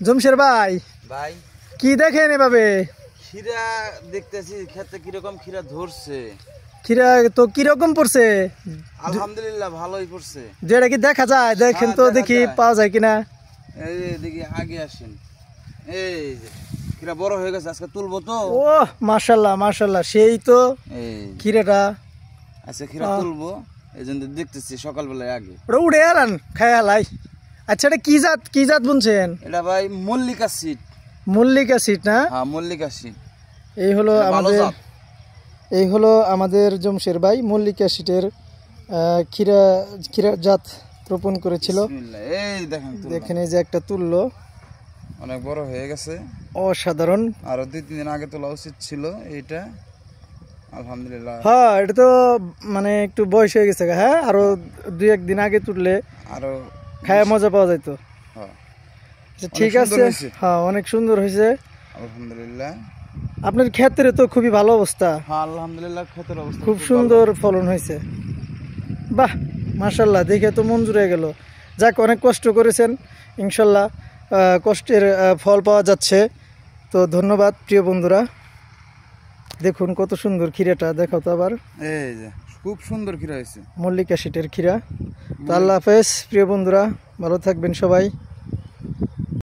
জমশের ভাই ভাই কি দেখেন এভাবে? খিরা দেখতেছি খেতে কিরকম খিরা ধরছে। খিরা তো কিরকম পড়ছে? আলহামদুলিল্লাহ ভালোই পড়ছে। যেটা কি দেখা যায় দেখেন তো, দেখি পাওয়া যায় কিনা। এই দেখি আগে আসেন। এই যে খিরা বড় হয়ে গেছে, আজকে তুলবো তো। ও মাশাআল্লাহ মাশাআল্লাহ, সেই তো এই খিরাটা আচ্ছা খিরা তুলবো, এই জন্য দেখতেছি সকালবেলায় আগে। ওটা উড়ে আলান খায় হালাই। আচ্ছা এটা কি জাত বুনছেন? এটা ভাই মল্লিকা সিড। মল্লিকা সিড না? হ্যাঁ মল্লিকা সিড। এই হলো আমাদের জমশের ভাই মল্লিকা সিটের খিরা জাত রোপণ করেছিল। এই দেখেন এই যে একটা তুললো, অনেক বড় হয়ে গেছে, অসাধারণ। আরো 2-3 দিন আগে তোলা উচিত ছিল এইটা। আলহামদুলিল্লাহ। হ্যাঁ এটা তো মানে একটু বয়স হয়ে গেছে। হ্যাঁ আরো 2-1 দিন আগে তুললে আরো খায় মজা পাওয়া যাইতো। হ্যাঁ ঠিক আছে, হ্যাঁ অনেক সুন্দর হয়েছে আলহামদুলিল্লাহ। আপনার ক্ষেত্রে তো খুবই ভালো অবস্থা। হ্যাঁ আলহামদুলিল্লাহ, ক্ষেতের অবস্থা খুব সুন্দর ফলন হয়েছে। বাহ মাশাআল্লাহ, দেখে তো মন জুড়ে গেল। যাক অনেক কষ্ট করেছেন, ইনশাল্লাহ কষ্টের ফল পাওয়া যাচ্ছে। তো ধন্যবাদ প্রিয় বন্ধুরা। দেখুন কত সুন্দর খিরাটা, দেখাও তো আবার। এই যে খুব সুন্দর খিরা হয়েছে, মল্লিকা সিটের খিরা। তো আল্লাহ হাফেজ প্রিয় বন্ধুরা, ভালো থাকবেন সবাই।